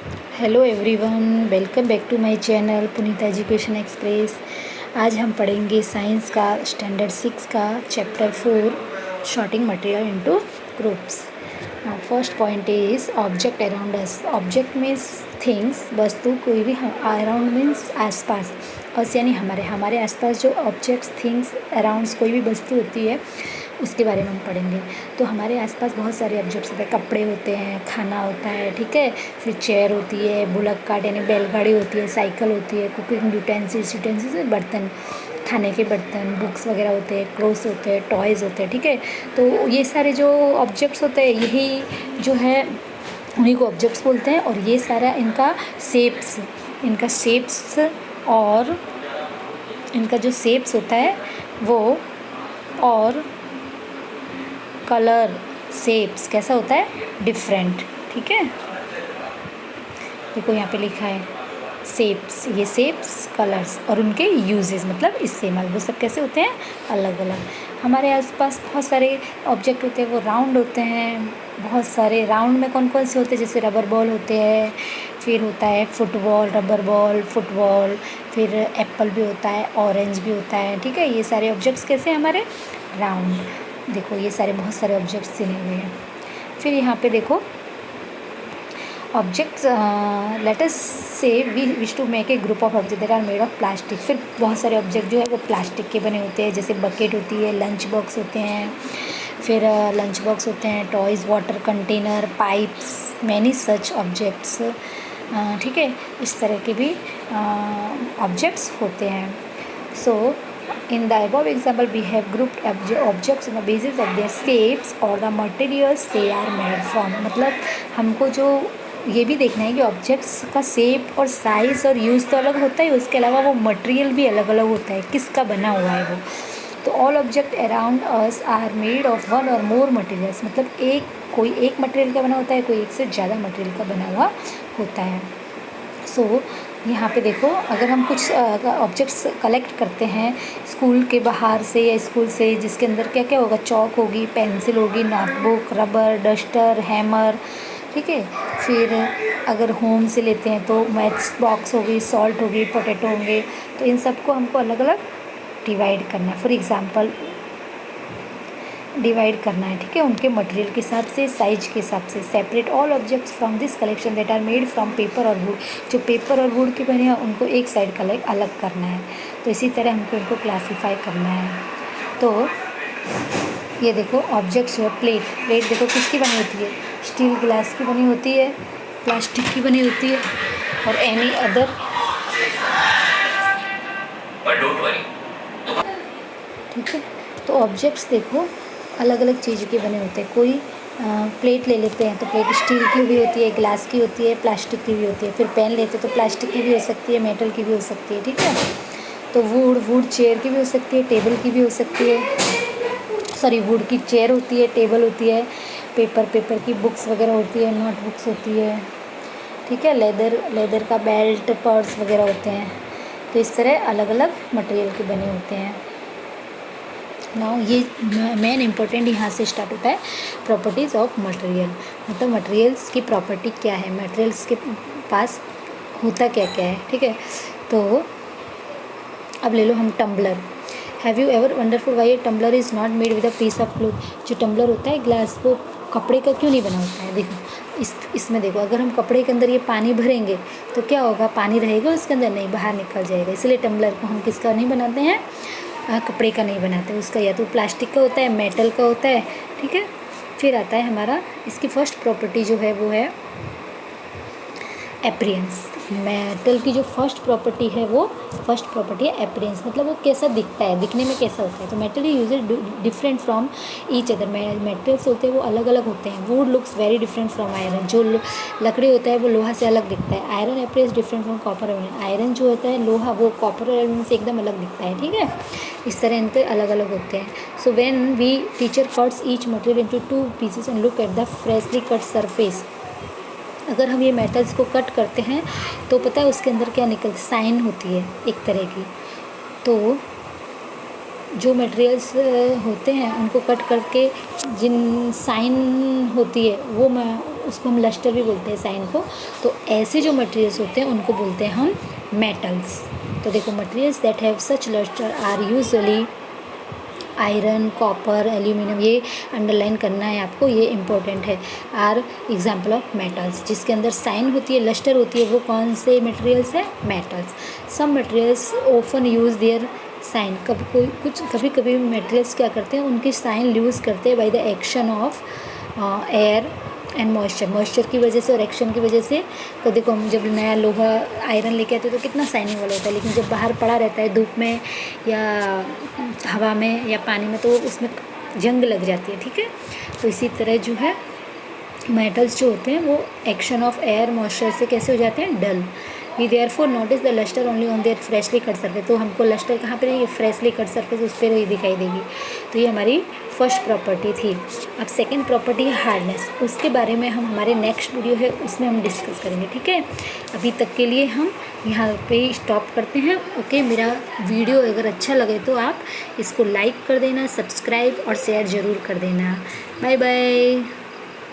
Hello everyone, welcome back to my channel Punita education express. आज हम पढ़ेंगे साइंस का स्टैंडर्ड 6 का chapter 4 sorting material into groups. First point is object around us. Object means things, वस्तु कोई भी। Around means आसपास। अस यानी हमारे आसपास जो ऑब्जेक्ट्स थिंग्स अराउंड कोई भी वस्तु होती है उसके बारे में हम पढ़ेंगे। तो हमारे आसपास बहुत सारे ऑब्जेक्ट्स होते हैं। कपड़े होते हैं, खाना होता है, ठीक है। फिर चेयर होती है, बुलक कार्ट यानी बैलगाड़ी होती है, साइकिल होती है, कुकिंग यूटेंसिल्स बर्तन, खाने के बर्तन, बुक्स वगैरह होते हैं, क्लोथ्स होते हैं, टॉयज़ होते हैं, ठीक है। तो ये सारे जो ऑब्जेक्ट्स होते हैं यही जो है उन्हीं को ऑब्जेक्ट्स बोलते हैं। और ये सारा इनका शेप्स और इनका जो शेप्स होता है वो और कलर शेप्स कैसा होता है, डिफरेंट, ठीक है। देखो यहाँ पे लिखा है शेप्स, ये शेप्स, कलर्स और उनके यूजेस मतलब इस्तेमाल, वो सब कैसे होते हैं, अलग अलग। हमारे आसपास बहुत सारे ऑब्जेक्ट होते हैं, वो राउंड होते हैं। बहुत सारे राउंड में कौन कौन से होते हैं, जैसे रबर बॉल होते हैं, फिर होता है फुटबॉल, रबर बॉल, फुटबॉल, फिर एप्पल भी होता है, ऑरेंज भी होता है, ठीक है। ये सारे ऑब्जेक्ट्स कैसे हैं हमारे, राउंड। देखो ये सारे बहुत सारे ऑब्जेक्ट्स चले हुए हैं। फिर यहाँ पे देखो objects, let us say we wish to make a group of object that are made of plastic. फिर बहुत सारे ऑब्जेक्ट जो है वो प्लास्टिक के बने होते हैं, जैसे बकेट होती है, लंच बॉक्स होते हैं, फिर लंच बॉक्स होते हैं, toys, water container, pipes, many such objects, ठीक है। इस तरह के भी ऑब्जेक्ट्स होते हैं। सो in the above example we have grouped objects on the basis of their shapes or the materials they are made from। मतलब हमको जो ये भी देखना है कि ऑब्जेक्ट्स का शेप और साइज़ और यूज़ तो अलग होता है, उसके अलावा वो मटेरियल भी अलग अलग होता है, किसका बना हुआ है वो। तो all object around us are made of one और मोर मटेरियल्स, मतलब कोई एक मटेरियल का बना होता है, कोई एक से ज़्यादा मटेरियल का बना हुआ होता है। सो यहाँ पे देखो, अगर हम कुछ ऑब्जेक्ट्स कलेक्ट करते हैं स्कूल के बाहर से या स्कूल से, जिसके अंदर क्या क्या होगा, चॉक होगी, पेंसिल होगी, नोटबुक, रबर, डस्टर, हैमर, ठीक है। फिर अगर होम से लेते हैं तो मैथ्स बॉक्स होगी, सॉल्ट होगी, पोटैटो होंगे। तो इन सबको हमको अलग अलग डिवाइड करना है। फॉर एग्ज़ाम्पल डिवाइड करना है, ठीक है, उनके मटेरियल के हिसाब से, साइज के हिसाब से। Separate all objects from this collection that are made from paper और वुड। जो पेपर और वुड के बने हैं उनको एक साइड कलेक्ट अलग करना है। तो इसी तरह हमको उनको क्लासीफाई करना है। तो ये देखो ऑब्जेक्ट्स जो है, प्लेट देखो किसकी बनी होती है, स्टील ग्लास की बनी होती है, प्लास्टिक की बनी होती है और एनी अदर, ठीक है। तो ऑब्जेक्ट्स देखो अलग अलग चीज़ के बने होते हैं। कोई प्लेट ले लेते हैं तो प्लेट स्टील की भी होती है, ग्लास की होती है, प्लास्टिक की भी होती है। फिर पेन लेते हैं तो प्लास्टिक की भी हो सकती है, मेटल की भी हो सकती है, ठीक है। तो वुड चेयर की भी हो सकती है, टेबल की भी हो सकती है। सॉरी, वुड की चेयर होती है, टेबल होती है। पेपर की बुक्स वगैरह होती है, नोट बुक्स होती है, ठीक है। लेदर का बेल्ट, पर्स वगैरह होते हैं। तो इस तरह अलग अलग मटेरियल के बने होते हैं। नाउ ये मेन इम्पोर्टेंट यहाँ से स्टार्ट होता है, प्रॉपर्टीज़ ऑफ मटेरियल। मतलब मटेरियल्स की प्रॉपर्टी क्या है, मटेरियल्स के पास होता क्या क्या है, ठीक है। तो अब ले लो हम tumbler. Have you ever wonderful why a tumbler is not made with a piece of cloth. जो टम्बलर होता है ग्लास, वो कपड़े का क्यों नहीं बना होता है। देखो इसमें देखो, अगर हम कपड़े के अंदर ये पानी भरेंगे तो क्या होगा, पानी रहेगा उसके अंदर, नहीं, बाहर निकल जाएगा। इसलिए टम्बलर को हम किसका नहीं बनाते हैं, कपड़े का नहीं बनाते, उसका या तो प्लास्टिक का होता है, मेटल का होता है, ठीक है। फिर आता है हमारा, इसकी फर्स्ट प्रॉपर्टी जो है वो है अपीयरेंस। मेटल की जो फर्स्ट प्रॉपर्टी है अपीयरेंस, मतलब वो कैसा दिखता है, दिखने में कैसा होता है। तो metal uses different from each other. Metals होते हैं वो अलग अलग होते हैं। Wood looks very different from iron. जो लकड़ी होता है वो लोहा से अलग दिखता है। Iron appears different from copper element. Iron जो होता है लोहा, वो कॉपर एलिमेंट से एकदम अलग दिखता है, ठीक है। इस तरह इनके अलग अलग होते हैं। So when we teacher cuts each material into 2 pieces and look at the freshly cut surface. अगर हम ये मेटल्स को कट करते हैं तो पता है उसके अंदर क्या निकलता, साइन होती है एक तरह की। तो जो मटेरियल्स होते हैं उनको कट करके जिन साइन होती है वो उसको हम लस्टर भी बोलते हैं साइन को। तो ऐसे जो मटेरियल्स होते हैं उनको बोलते हैं हम मेटल्स। तो देखो materials that have such lustre are usually iron, copper, aluminium, ये अंडरलाइन करना है आपको, ये इम्पोर्टेंट है। आर एग्जाम्पल ऑफ मेटल्स, जिसके अंदर साइन होती है, लस्टर होती है, वो कौन से मटेरियल्स है? Metals. Some materials often use their shine, कभी कभी मटेरियल्स क्या करते हैं, उनकी साइन यूज़ करते हैं by the action of air and moisture की वजह से और एक्शन की वजह से। तो देखो हम जब नया लोहा आयरन लेके आते हैं तो कितना शाइनिंग वाला होता है, लेकिन जब बाहर पड़ा रहता है धूप में या हवा में या पानी में तो उसमें जंग लग जाती है, ठीक है। तो इसी तरह जो है मेटल्स जो होते हैं वो एक्शन ऑफ एयर मॉइस्चर से कैसे हो जाते हैं? Dull. We therefore notice the lustre only on their freshly cut surface. तो हमको लस्टर कहाँ पे रहेगी? फ्रेशली कट सरफेस, उस पर ही दिखाई देगी। तो ये हमारी फर्स्ट प्रॉपर्टी थी। अब सेकंड प्रॉपर्टी है हार्डनेस, उसके बारे में हम हमारे नेक्स्ट वीडियो है उसमें हम डिस्कस करेंगे, ठीक है। अभी तक के लिए हम यहाँ पे स्टॉप करते हैं। ओके, मेरा वीडियो अगर अच्छा लगे तो आप इसको लाइक कर देना, सब्सक्राइब और शेयर ज़रूर कर देना। Bye bye.